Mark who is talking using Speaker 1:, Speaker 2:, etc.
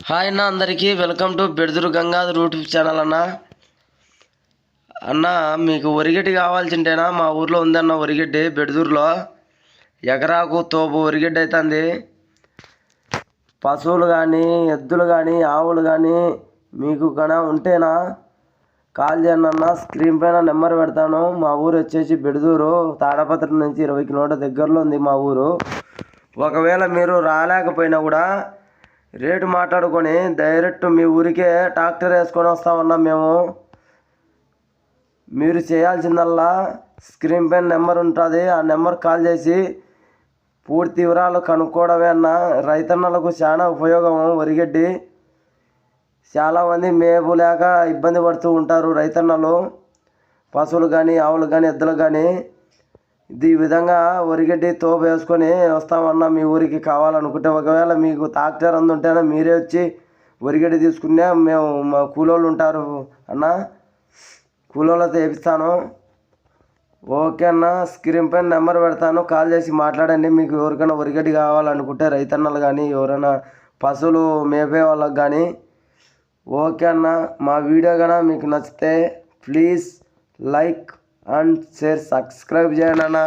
Speaker 1: Hi అన్న, అందరికీ welcome to బెడుదురు గంగాధర్ యూట్యూబ్ ఛానల్ అన్న. మీకు వరిగడ్డి కావాల్సింటేనా మా ఊర్లో ఉందన్న వరిగడ్డి బెడుదురులో ఎకరాకు తోపు వరిగడ్డి అవుతుంది. పశువులు కానీ ఎద్దులు కానీ ఆవులు కానీ మీకు కన్నా ఉంటేనా కాల్ చేయండి అన్న. స్క్రీన్ పైన నెంబర్ పెడతాను. మా ఊరు వచ్చేసి బెడుదురు, తాడపత్రి నుంచి 20 కిలోమీటర్ల దగ్గరలో ఉంది మా ఊరు. ఒకవేళ మీరు రాలేకపోయినా కూడా రేటు మాట్లాడుకొని డైరెక్ట్ మీ ఊరికే ట్రాక్టర్ వేసుకొని వస్తామన్నాం మేము. మీరు చేయాల్సిందల్లా స్క్రీన్ పైన నెంబర్ ఉంటుంది, ఆ నెంబర్ కాల్ చేసి పూర్తి వివరాలు కనుక్కోవడమే అన్న. రైతన్నలకు చాలా ఉపయోగం వరిగడ్డి. చాలామంది మేపు లేక ఇబ్బంది పడుతూ ఉంటారు రైతన్నలు, పశువులు కానీ ఆవులు కానీ ఎద్దులు కానీ. ఈ విధంగా వరిగడ్డి తోపు వేసుకొని వస్తామన్నా మీ ఊరికి కావాలనుకుంటే. ఒకవేళ మీకు ట్రాక్టర్ అందుంటేనే మీరే వచ్చి వరిగడ్డి తీసుకునే, మేము మా కూలోళ్ళు ఉంటారు అన్న, కూలోళ్ళతో వేపిస్తాను. ఓకే అన్న, స్క్రీన్ పైన నెంబర్ పెడతాను, కాల్ చేసి మాట్లాడండి. మీకు ఎవరికైనా వరిగడ్డి కావాలనుకుంటే రైతన్నలు కానీ ఎవరైనా పశువులు మేపే వాళ్ళకి కానీ. ఓకే అన్న, మా వీడియో కన్నా మీకు నచ్చితే please like and share, subscribe చేయండి అన్న.